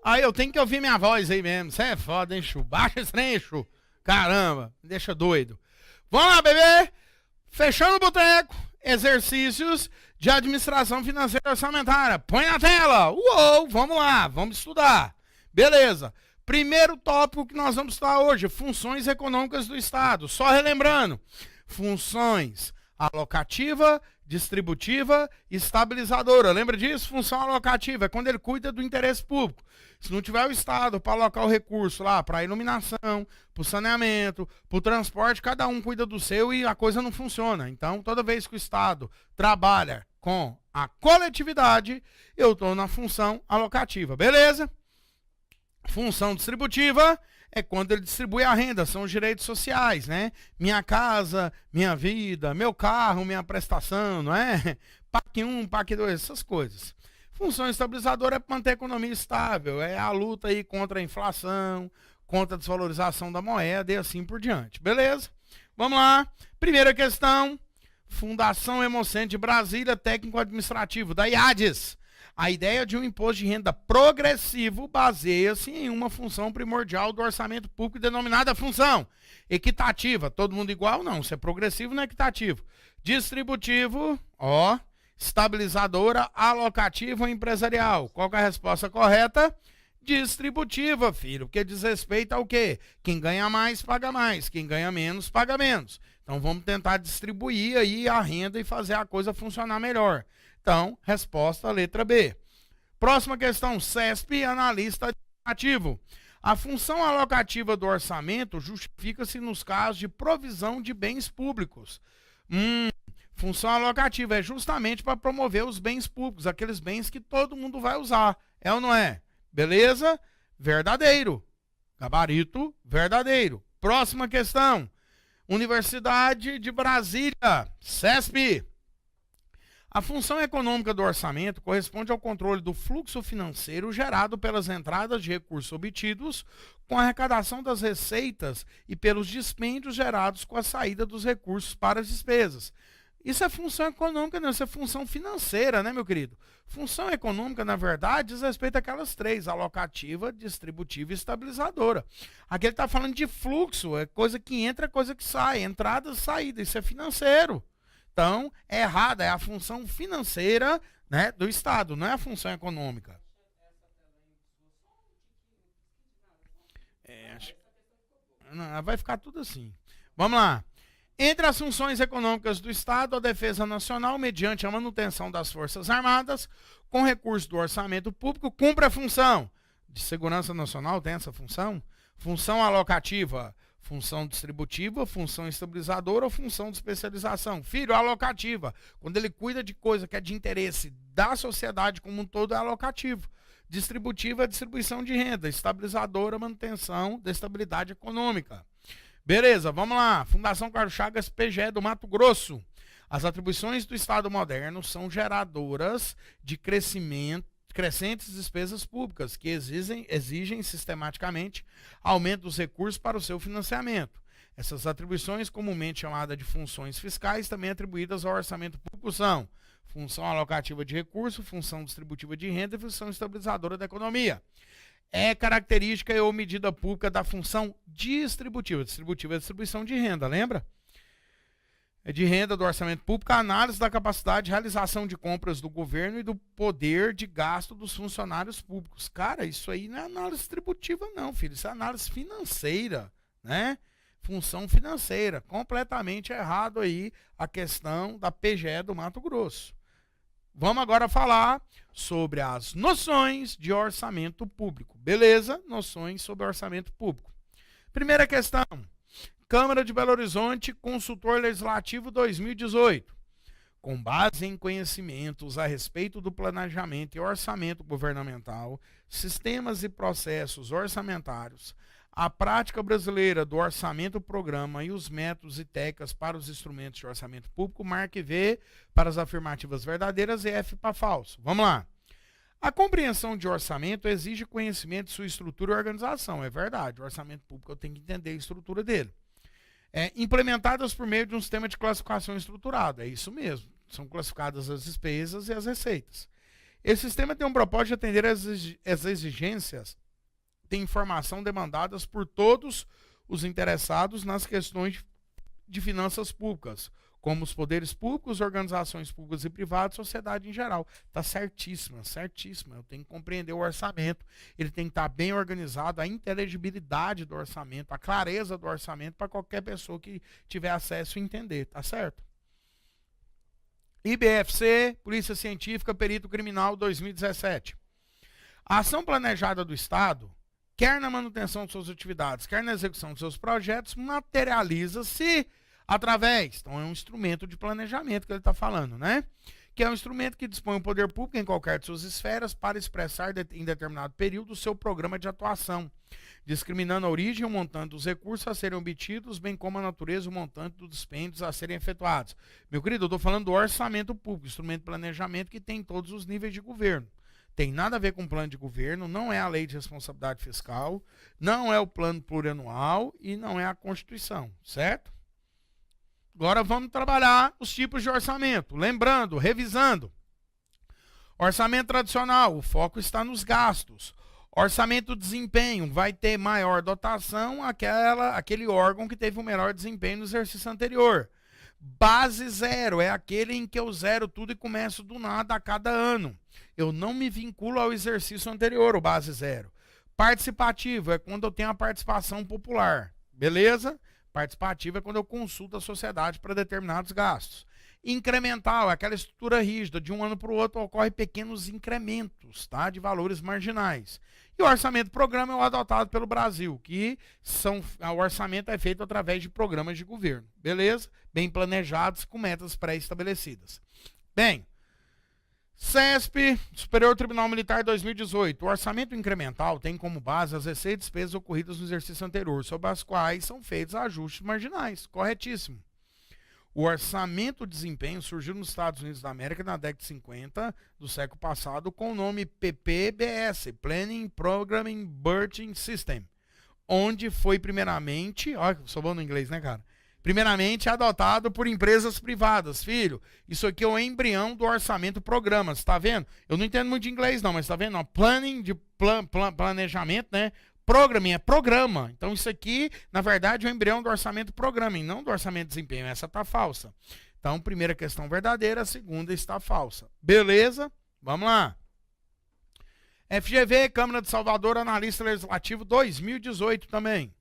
Aí eu tenho que ouvir minha voz aí mesmo. Você é foda, hein, Chu? Baixa esse trem, Chu. Caramba, me deixa doido. Vamos lá, bebê. Fechando o boteco. Exercícios de administração financeira orçamentária. Põe na tela. Uou, vamos lá, vamos estudar. Beleza. Primeiro tópico que nós vamos estudar hoje, funções econômicas do Estado. Só relembrando, funções alocativa, distributiva e estabilizadora. Lembra disso? Função alocativa é quando ele cuida do interesse público. Se não tiver o Estado para alocar o recurso lá para a iluminação, para o saneamento, para o transporte, cada um cuida do seu e a coisa não funciona. Então, toda vez que o Estado trabalha com a coletividade, eu estou na função alocativa. Beleza? Função distributiva é quando ele distribui a renda, são os direitos sociais, né? Minha casa, minha vida, meu carro, minha prestação, não é? PAC 1, PAC 2, essas coisas. Função estabilizadora é para manter a economia estável, é a luta aí contra a inflação, contra a desvalorização da moeda e assim por diante. Beleza? Vamos lá. Primeira questão, Fundação Hemocentro de Brasília, técnico administrativo, da IADES. A ideia de um imposto de renda progressivo baseia-se em uma função primordial do orçamento público denominada função equitativa. Todo mundo igual? Não. Se é progressivo, não é equitativo. Distributivo, ó, estabilizadora, alocativa ou empresarial. Qual que é a resposta correta? Distributiva, filho, porque diz respeito ao quê? Quem ganha mais, paga mais. Quem ganha menos, paga menos. Então, vamos tentar distribuir aí a renda e fazer a coisa funcionar melhor. Então, resposta letra B. Próxima questão, CESP, analista administrativo. A função alocativa do orçamento justifica-se nos casos de provisão de bens públicos. Função alocativa é justamente para promover os bens públicos, aqueles bens que todo mundo vai usar. É ou não é? Beleza? Verdadeiro. Gabarito, verdadeiro. Próxima questão. Universidade de Brasília, CESP. A função econômica do orçamento corresponde ao controle do fluxo financeiro gerado pelas entradas de recursos obtidos com a arrecadação das receitas e pelos dispêndios gerados com a saída dos recursos para as despesas. Isso é função econômica, não, isso é função financeira, né, meu querido? Função econômica, na verdade, diz respeito àquelas três, alocativa, distributiva e estabilizadora. Aqui ele está falando de fluxo, é coisa que entra, coisa que sai, entrada e saída, isso é financeiro. Então, é errada, é a função financeira, né, do Estado, não é a função econômica. Não, vai ficar tudo assim. Vamos lá. Entre as funções econômicas do Estado, a defesa nacional, mediante a manutenção das Forças Armadas, com recurso do orçamento público, cumpre a função de segurança nacional, tem essa função? Função alocativa, função distributiva, função estabilizadora ou função de especialização. Filho, alocativa. Quando ele cuida de coisa que é de interesse da sociedade como um todo, é alocativo. Distributiva é distribuição de renda. Estabilizadora, manutenção da estabilidade econômica. Beleza, vamos lá. Fundação Carlos Chagas, PGE do Mato Grosso. As atribuições do Estado moderno são geradoras de crescentes despesas públicas, que exigem sistematicamente aumento dos recursos para o seu financiamento. Essas atribuições, comumente chamadas de funções fiscais, também atribuídas ao orçamento público, são função alocativa de recurso, função distributiva de renda e função estabilizadora da economia. É característica ou medida pública da função distributiva. Distributiva é a distribuição de renda, lembra? É de renda do orçamento público, a análise da capacidade de realização de compras do governo e do poder de gasto dos funcionários públicos. Cara, isso aí não é análise distributiva não, filho. Isso é análise financeira, né? Função financeira. Completamente errado aí a questão da PGE do Mato Grosso. Vamos agora falar sobre as noções de orçamento público. Beleza? Noções sobre orçamento público. Primeira questão. Câmara de Belo Horizonte, Consultor Legislativo 2018. Com base em conhecimentos a respeito do planejamento e orçamento governamental, sistemas e processos orçamentários, a prática brasileira do orçamento-programa e os métodos e técnicas para os instrumentos de orçamento público, marque V para as afirmativas verdadeiras e F para falso. Vamos lá. A compreensão de orçamento exige conhecimento de sua estrutura e organização. É verdade, o orçamento público eu tenho que entender a estrutura dele. Implementadas por meio de um sistema de classificação estruturado. É isso mesmo. São classificadas as despesas e as receitas. Esse sistema tem um propósito de atender as exigências de informação demandadas por todos os interessados nas questões de finanças públicas, como os poderes públicos, organizações públicas e privadas, sociedade em geral. Está certíssima, certíssima. Eu tenho que compreender o orçamento, ele tem que estar bem organizado, a inteligibilidade do orçamento, a clareza do orçamento para qualquer pessoa que tiver acesso e entender, tá certo? IBFC, Polícia Científica, Perito Criminal 2017. A ação planejada do Estado, quer na manutenção de suas atividades, quer na execução de seus projetos, materializa-se através, então é um instrumento de planejamento que ele está falando, né? Que é um instrumento que dispõe o poder público em qualquer de suas esferas para expressar em determinado período o seu programa de atuação, discriminando a origem e o montante dos recursos a serem obtidos, bem como a natureza e o montante dos dispêndios a serem efetuados. Meu querido, eu estou falando do orçamento público, instrumento de planejamento que tem em todos os níveis de governo. Tem nada a ver com plano de governo, não é a lei de responsabilidade fiscal, não é o plano plurianual e não é a Constituição, certo? Agora vamos trabalhar os tipos de orçamento. Lembrando, revisando. Orçamento tradicional, o foco está nos gastos. Orçamento de desempenho, vai ter maior dotação aquele órgão que teve o melhor desempenho no exercício anterior. Base zero, é aquele em que eu zero tudo e começo do nada a cada ano. Eu não me vinculo ao exercício anterior, o base zero. Participativo, é quando eu tenho a participação popular. Beleza? Participativo é quando eu consulto a sociedade para determinados gastos. Incremental é aquela estrutura rígida, de um ano para o outro ocorre pequenos incrementos, tá, de valores marginais. E o orçamento programa é o adotado pelo Brasil, o orçamento é feito através de programas de governo, beleza? Bem planejados, com metas pré-estabelecidas. Bem, CESP, Superior Tribunal Militar 2018. O orçamento incremental tem como base as receitas e despesas ocorridas no exercício anterior, sobre as quais são feitos ajustes marginais. Corretíssimo. O orçamento de desempenho surgiu nos Estados Unidos da América na década de 50 do século passado com o nome PPBS, Planning, Programming, Budgeting System, onde foi primeiramente, olha, sou bom no inglês, né, cara? Primeiramente adotado por empresas privadas, filho. Isso aqui é o embrião do orçamento programa, você tá vendo? Eu não entendo muito de inglês não, mas tá vendo? Ó, planning, de planejamento, né? Programming é programa. Então isso aqui, na verdade, é o embrião do orçamento programming, não do orçamento de desempenho. Essa tá falsa. Então, primeira questão verdadeira, a segunda está falsa. Beleza? Vamos lá. FGV, Câmara de Salvador, Analista Legislativo 2018 também.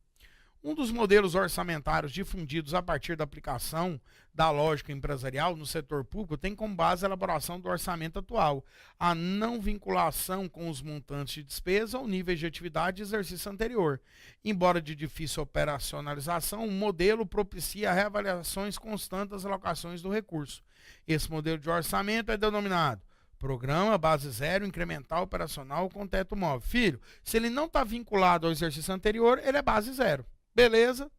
Um dos modelos orçamentários difundidos a partir da aplicação da lógica empresarial no setor público tem como base a elaboração do orçamento atual, a não vinculação com os montantes de despesa ou níveis de atividade de exercício anterior. Embora de difícil operacionalização, o modelo propicia reavaliações constantes das alocações do recurso. Esse modelo de orçamento é denominado Programa Base Zero Incremental Operacional com Teto Móvel. Filho, se ele não está vinculado ao exercício anterior, ele é base zero. Beleza?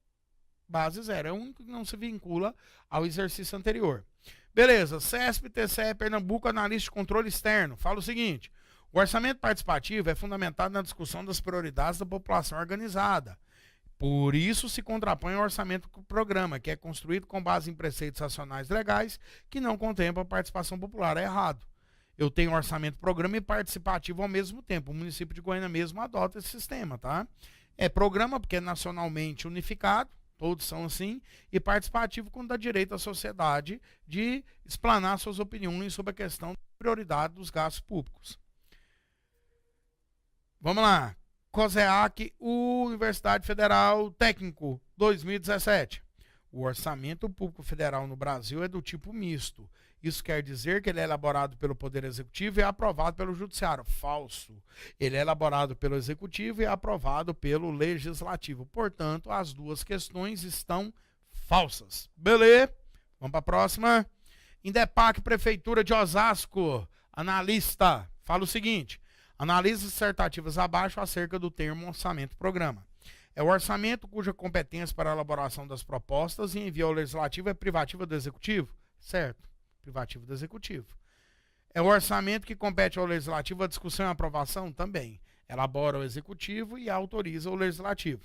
Base zero. É o único que não se vincula ao exercício anterior. Beleza. CESP, TCE, Pernambuco, Analista de Controle Externo. Fala o seguinte. O orçamento participativo é fundamentado na discussão das prioridades da população organizada. Por isso se contrapõe ao orçamento programa, que é construído com base em preceitos racionais legais que não contemplam a participação popular. É errado. Eu tenho orçamento programa e participativo ao mesmo tempo. O município de Goiânia mesmo adota esse sistema, tá? É programa porque é nacionalmente unificado, todos são assim, e participativo quando dá direito à sociedade de explanar suas opiniões sobre a questão da prioridade dos gastos públicos. Vamos lá. COSEAC, Universidade Federal Técnico, 2017. O orçamento público federal no Brasil é do tipo misto. Isso quer dizer que ele é elaborado pelo Poder Executivo e é aprovado pelo Judiciário. Falso. Ele é elaborado pelo Executivo e é aprovado pelo Legislativo. Portanto, as duas questões estão falsas. Beleza? Vamos para a próxima. Indepac, Prefeitura de Osasco. Analista. Fala o seguinte. Analisa dissertativas abaixo acerca do termo orçamento-programa. É o orçamento cuja competência para a elaboração das propostas e envio ao Legislativo é privativa do Executivo? Certo. Privativo do Executivo. É o orçamento que compete ao Legislativo a discussão e a aprovação? Também. Elabora o Executivo e autoriza o Legislativo.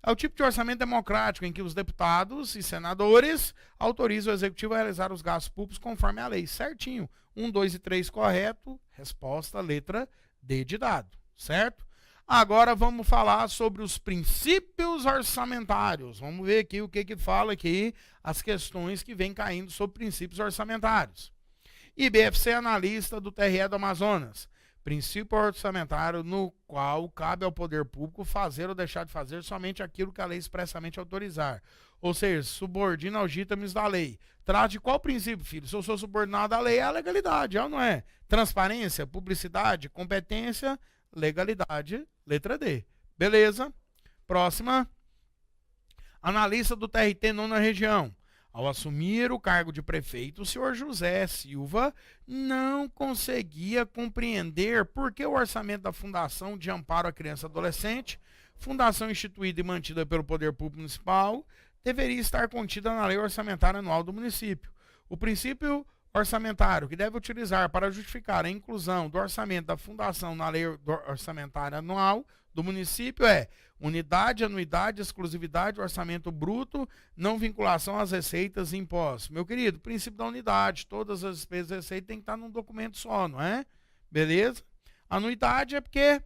É o tipo de orçamento democrático em que os deputados e senadores autorizam o executivo a realizar os gastos públicos conforme a lei. Certinho. 1, 2 e 3 correto. Resposta, letra D de dado. Certo? Agora vamos falar sobre os princípios orçamentários. Vamos ver aqui o que fala aqui, as questões que vêm caindo sobre princípios orçamentários. IBFC, analista do TRE do Amazonas. Princípio orçamentário no qual cabe ao poder público fazer ou deixar de fazer somente aquilo que a lei expressamente autorizar. Ou seja, subordina aos ditames da lei. Trata de qual princípio, filho? Se eu sou subordinado à lei, é a legalidade, é ou não é? Transparência, publicidade, competência, legalidade, letra D. Beleza? Próxima. Analista do TRT nona região. Ao assumir o cargo de prefeito, o senhor José Silva não conseguia compreender por que o orçamento da Fundação de Amparo à Criança e Adolescente, fundação instituída e mantida pelo Poder Público Municipal, deveria estar contida na Lei Orçamentária Anual do município. O princípio orçamentário que deve utilizar para justificar a inclusão do orçamento da Fundação na Lei Orçamentária Anual do município é unidade, anuidade, exclusividade, orçamento bruto, não vinculação às receitas e impostos. Meu querido, princípio da unidade, todas as despesas e receitas têm que estar num documento só, não é? Beleza? Anuidade é porque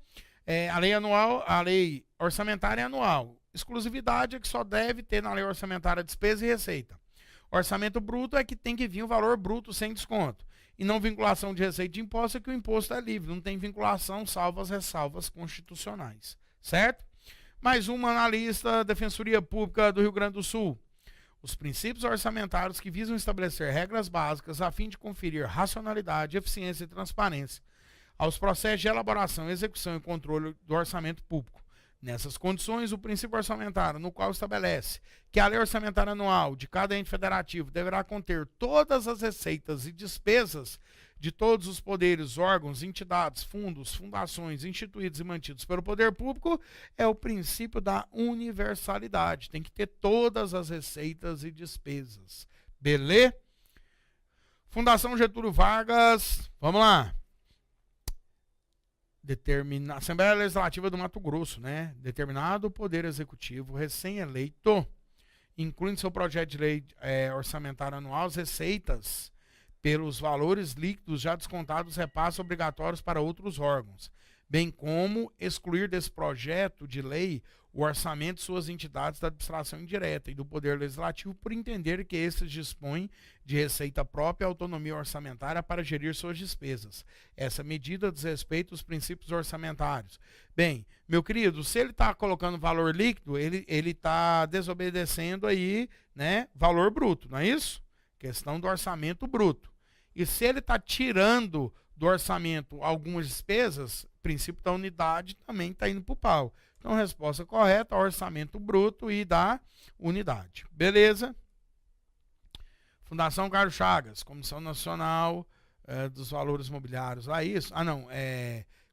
a lei anual, a lei orçamentária é anual. Exclusividade é que só deve ter na lei orçamentária despesa e receita. Orçamento bruto é que tem que vir o valor bruto sem desconto. E não vinculação de receita de imposto é que o imposto é livre. Não tem vinculação, salvo as ressalvas constitucionais. Certo? Mais uma analista, Defensoria Pública do Rio Grande do Sul. Os princípios orçamentários que visam estabelecer regras básicas a fim de conferir racionalidade, eficiência e transparência aos processos de elaboração, execução e controle do orçamento público. Nessas condições, o princípio orçamentário, no qual estabelece que a lei orçamentária anual de cada ente federativo deverá conter todas as receitas e despesas de todos os poderes, órgãos, entidades, fundos, fundações, instituídos e mantidos pelo poder público, é o princípio da universalidade. Tem que ter todas as receitas e despesas. Beleza? Fundação Getúlio Vargas, vamos lá. Assembleia Legislativa do Mato Grosso, né? Determinado Poder Executivo recém-eleito, inclui em seu projeto de lei orçamentário anual as receitas pelos valores líquidos já descontados repasses obrigatórios para outros órgãos, bem como excluir desse projeto de lei o orçamento de suas entidades da administração indireta e do Poder Legislativo por entender que esses dispõem de receita própria e autonomia orçamentária para gerir suas despesas. Essa medida diz respeito aos princípios orçamentários. Bem, meu querido, se ele está colocando valor líquido, ele está desobedecendo aí, né, valor bruto, não é isso? Questão do orçamento bruto. E se ele está tirando do orçamento algumas despesas, o princípio da unidade também está indo para o pau. Então, resposta correta, orçamento bruto e da unidade. Beleza? Fundação Carlos Chagas, Comissão Nacional dos Valores Mobiliários. Lá isso? Ah, não.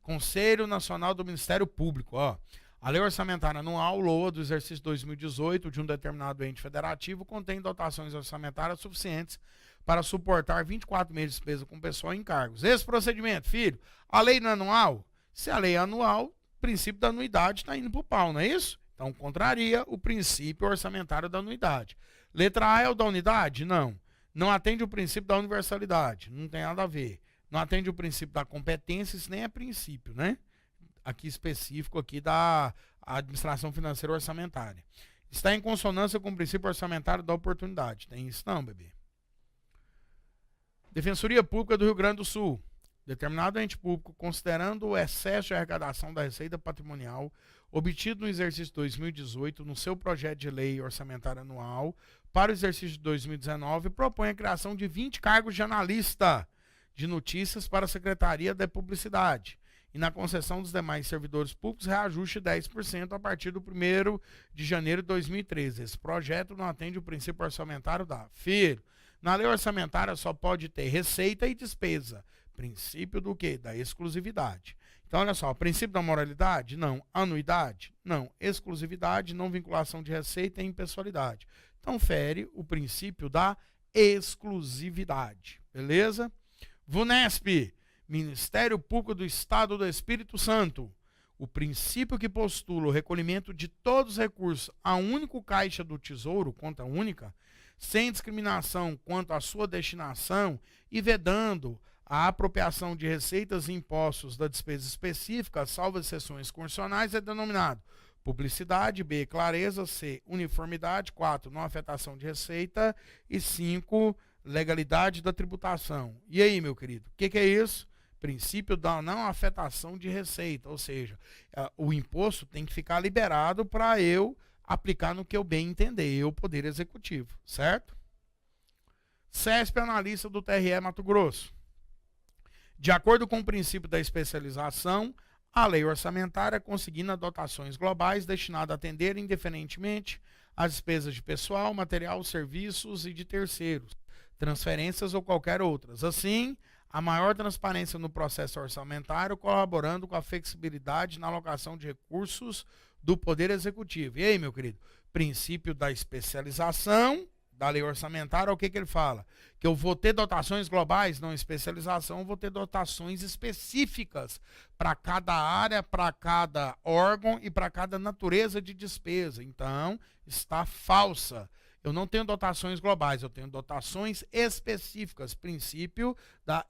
Conselho Nacional do Ministério Público. Ó. A Lei Orçamentária Anual, LOA, do exercício 2018 de um determinado ente federativo contém dotações orçamentárias suficientes para suportar 24 meses de despesa com pessoal e encargos. Esse procedimento, filho, a lei não é anual? Se a lei é anual, o princípio da anuidade está indo para o pau, não é isso? Então, contraria o princípio orçamentário da anuidade. Letra A é o da unidade? Não. Não atende o princípio da universalidade. Não tem nada a ver. Não atende o princípio da competência, isso nem é princípio, né? Aqui específico aqui da administração financeira orçamentária. Está em consonância com o princípio orçamentário da oportunidade. Tem isso não, bebê? Defensoria Pública do Rio Grande do Sul. Determinado ente público, considerando o excesso de arrecadação da receita patrimonial obtido no exercício 2018 no seu projeto de lei orçamentária anual para o exercício de 2019, propõe a criação de 20 cargos de analista de notícias para a Secretaria da Publicidade e na concessão dos demais servidores públicos reajuste 10% a partir do 1º de janeiro de 2013. Esse projeto não atende o princípio orçamentário da filho. Na lei orçamentária só pode ter receita e despesa. Princípio do quê? Da exclusividade. Então, olha só, princípio da moralidade? Não. Anuidade? Não. Exclusividade, não vinculação de receita e impessoalidade. Então, fere o princípio da exclusividade. Beleza? VUNESP, Ministério Público do Estado do Espírito Santo. O princípio que postula o recolhimento de todos os recursos a um único caixa do Tesouro, conta única, sem discriminação quanto à sua destinação e vedando a apropriação de receitas e impostos da despesa específica, salvo exceções constitucionais, é denominado publicidade, B, clareza, C, uniformidade, 4, não afetação de receita e 5, legalidade da tributação. E aí, meu querido, o que é isso? Princípio da não afetação de receita, ou seja, o imposto tem que ficar liberado para eu aplicar no que eu bem entender, eu, Poder Executivo, certo? CESP, analista do TRE Mato Grosso. De acordo com o princípio da especialização, a lei orçamentária consigna dotações globais destinadas a atender indiferentemente às despesas de pessoal, material, serviços e de terceiros, transferências ou qualquer outras. Assim, a maior transparência no processo orçamentário, colaborando com a flexibilidade na alocação de recursos do Poder Executivo. E aí, meu querido? Princípio da especialização da lei orçamentária, o que ele fala? Que eu vou ter dotações globais, não especialização, eu vou ter dotações específicas para cada área, para cada órgão e para cada natureza de despesa. Então, está falsa. Eu não tenho dotações globais, eu tenho dotações específicas, princípio da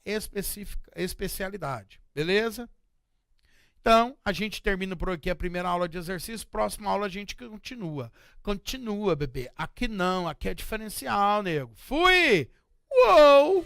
especialidade. Beleza? Então, a gente termina por aqui a primeira aula de exercício. Próxima aula a gente continua. Continua, bebê. Aqui não, aqui é diferencial, nego. Fui! Uou!